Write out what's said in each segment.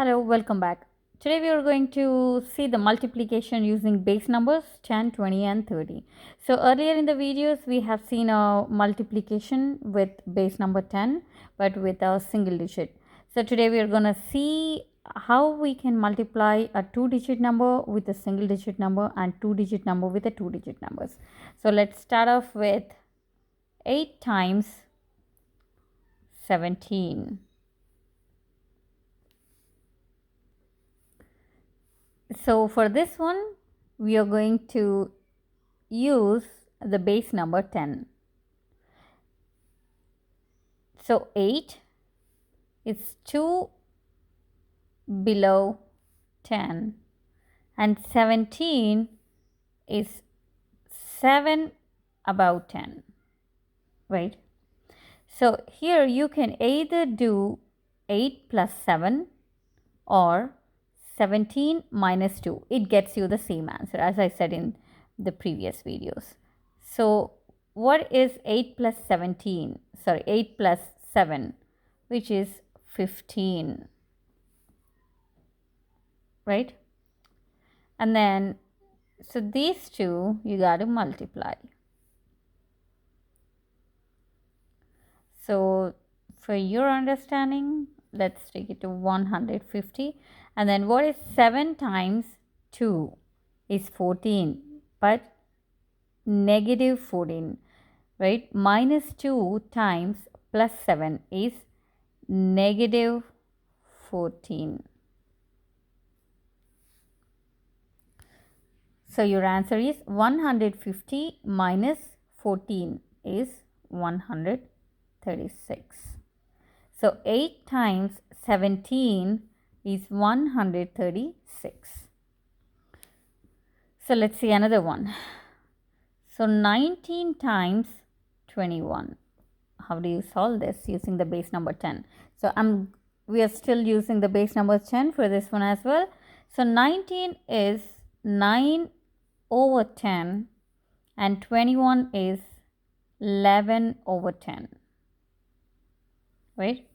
Hello, welcome back. Today we are going to see the multiplication using base numbers 10, 20 and 30. So earlier in the videos we have seen a multiplication with base number 10 but with a single digit. So today we are going to see how we can multiply a 2-digit number with a single digit number and 2-digit number with a 2-digit numbers. So let's start off with 8 times 17. So for this one, we are going to use the base number 10. So 8 is 2 below 10 and 17 is 7 above 10, right? So here you can either do 8 plus 7 or 17 minus 2. It gets you the same answer as I said in the previous videos. So what is 8 plus 17? Sorry, 8 plus 7, which is 15, right? And then, so these two you got to multiply. So for your understanding, let's take it to 150. And then what is 7 times 2 is 14, but negative 14, right? Minus 2 times plus 7 is negative 14. So your answer is 150 minus 14 is 136. So 8 times 17 is 136. So let's see another one. So 19 times 21. How do you solve this using the base number 10? So we are still using the base number 10 for this one as well. So 19 is 9 over 10 and 21 is 11 over 10, right?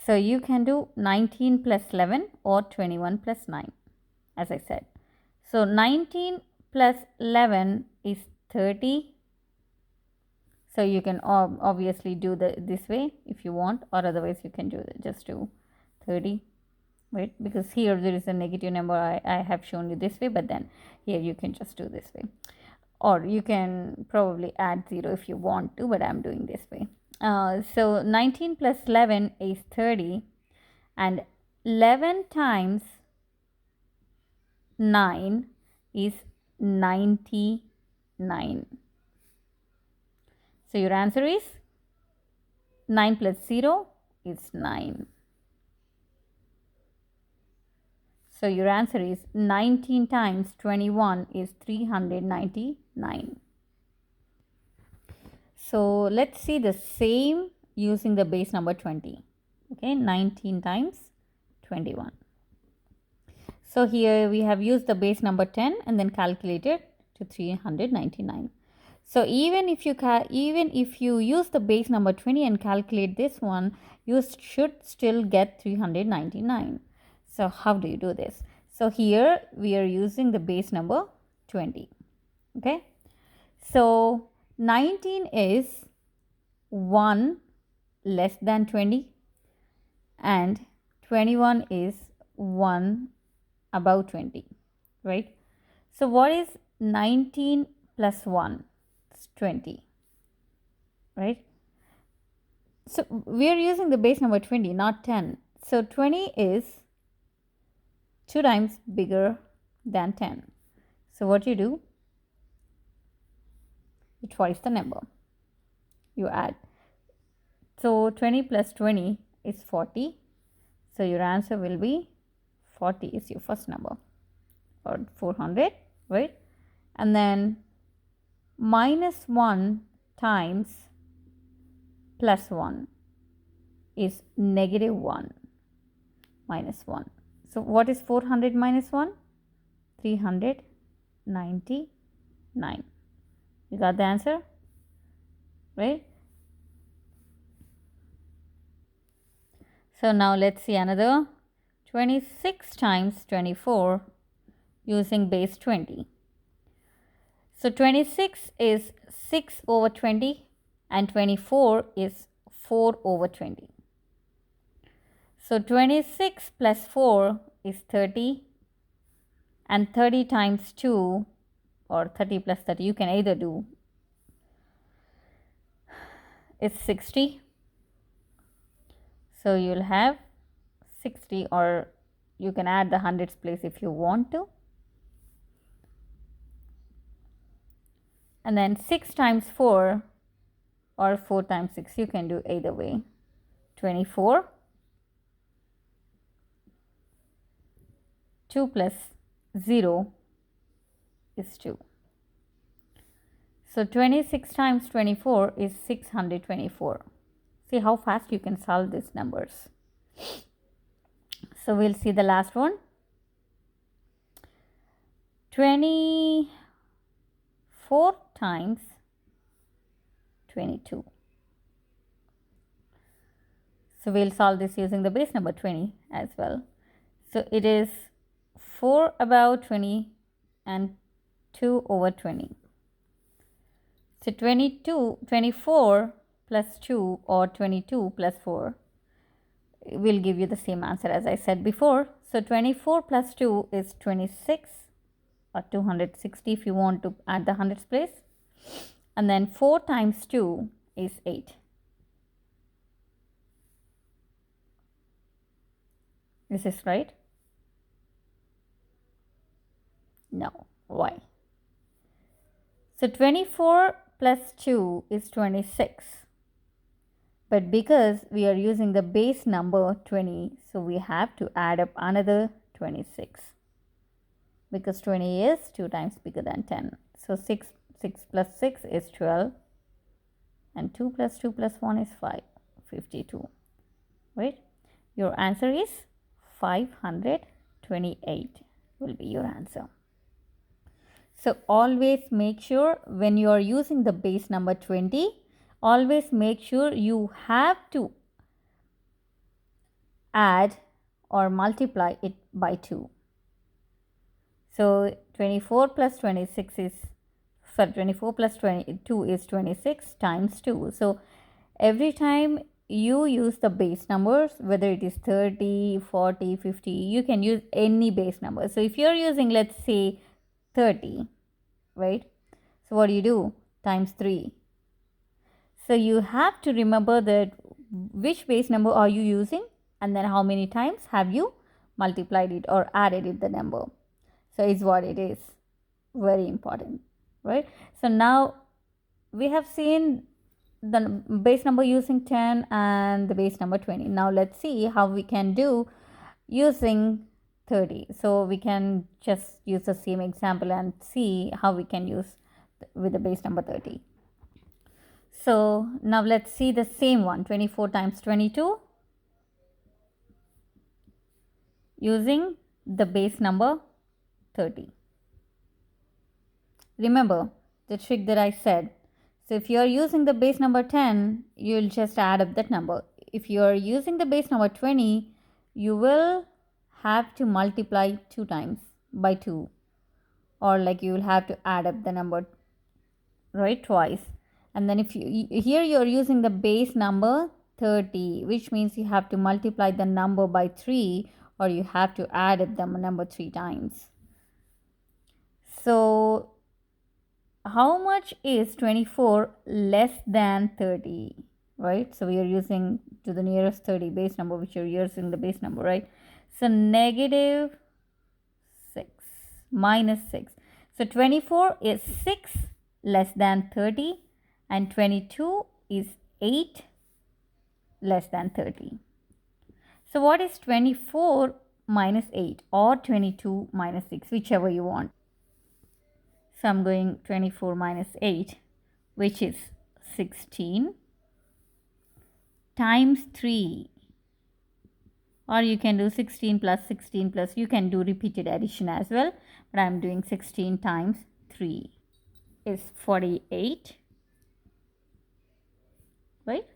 So you can do 19 plus 11 or 21 plus 9, as I said. So 19 plus 11 is 30. So you can obviously do this way if you want, or otherwise you can just do 30, right? Because here there is a negative number. I have shown you this way, but then here you can just do this way. Or you can probably add 0 if you want to, but I'm doing this way. So 19 plus 11 is 30, and 11 times 9 is 99. So your answer is 9 plus 0 is 9. So your answer is 19 times 21 is 399. So let's see the same using the base number 20. Okay, 19 times 21. So here we have used the base number 10 and then calculated to 399. So even if you use the base number 20 and calculate this one, you should still get 399. So how do you do this? So here we are using the base number 20. Okay. So 19 is 1 less than 20 and 21 is 1 above 20, right? So what is 19 plus 1? It's 20, right? So we are using the base number 20, not 10. So 20 is 2 times bigger than 10. So what you do? You twice the number. You add. So 20 plus 20 is 40. So your answer will be 40 is your first number, or 400, right? And then minus 1 times plus 1 is negative 1 minus 1. So what is 400 minus 1? 399. You got the answer, right? So now let's see another 26 times 24 using base 20. So 26 is 6 over 20 and 24 is 4 over 20. So 26 plus 4 is 30 and 30 times 2 or 30 plus 30, you can either do, is 60. So you'll have 60, or you can add the hundreds place if you want to. And then 6 times 4 or 4 times 6, you can do either way. 24. 2 plus 0 is 2. So 26 times 24 is 624. See how fast you can solve these numbers. So we'll see the last one. 24 times 22. So we'll solve this using the base number 20 as well. So it is 4 above 20 and 2 over 20. So 24 plus 2 or 22 plus 4 will give you the same answer as I said before. So 24 plus 2 is 26 or 260 if you want to add the hundreds place. And then 4 times 2 is 8. Is this right? No. Why? So 24 plus 2 is 26. But because we are using the base number 20, so we have to add up another 26. Because 20 is 2 times bigger than 10. So 6 plus 6 is 12. And 2 plus 2 plus 1 is 5. 52. Right? Your answer is 528 will be your answer. So always make sure when you are using the base number 20, always make sure you have to add or multiply it by 2. So 24 plus 26 is, 24 plus 22 is 26 times 2. So every time you use the base numbers, whether it is 30, 40, 50, you can use any base number. So if you're using, let's say, 30, right? So what do? Times 3. So you have to remember that which base number are you using and then how many times have you multiplied it or added it the number. So is what it is. Very important, right? So now we have seen the base number using 10 and the base number 20. Now let's see how we can do using 30. So we can just use the same example and see how we can use with the base number 30. So now let's see the same one, 24 times 22 using the base number 30. Remember the trick that I said. So if you are using the base number 10, you'll just add up that number. If you are using the base number 20, you will have to multiply 2 times by 2, or like you will have to add up the number, right, twice. And then if you here you're using the base number 30, which means you have to multiply the number by 3, or you have to add up the number 3 times. So how much is 24 less than 30, right? So we are using to the nearest 30 base number, which you're using the base number, right? So negative 6 minus 6. So 24 is 6 less than 30 and 22 is 8 less than 30. So what is 24 minus 8 or 22 minus 6, whichever you want. So I'm going 24 minus 8, which is 16 times 3. Or you can do 16 plus 16 plus, you can do repeated addition as well. But I'm doing 16 times 3 is 48. Right?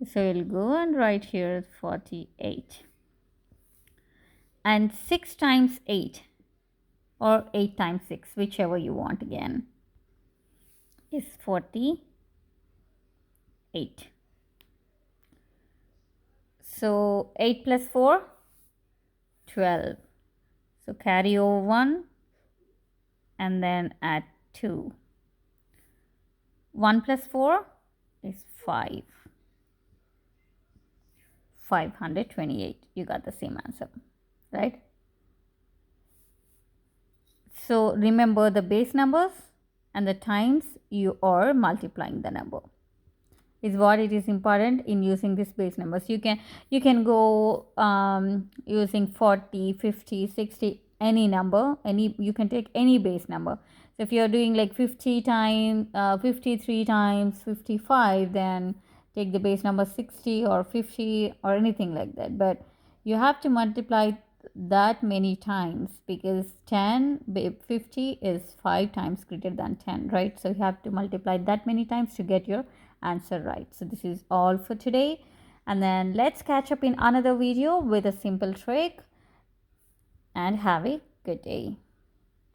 So we'll go and write here 48. And 6 times 8 or 8 times 6, whichever you want again, is 48. So 8 plus 4, 12. So carry over 1 and then add 2. 1 plus 4 is 5. 528. You got the same answer, right? So remember the base numbers and the times you are multiplying the number is what it is important in using these base numbers. You can go using 40, 50, 60, any number, you can take any base number. So if you're doing like 50 times 53 times 55, then take the base number 60 or 50 or anything like that. But you have to multiply that many times because 50 is 5 times greater than 10, right? So you have to multiply that many times to get your answer right. So this is all for today, and then let's catch up in another video with a simple trick, and have a good day.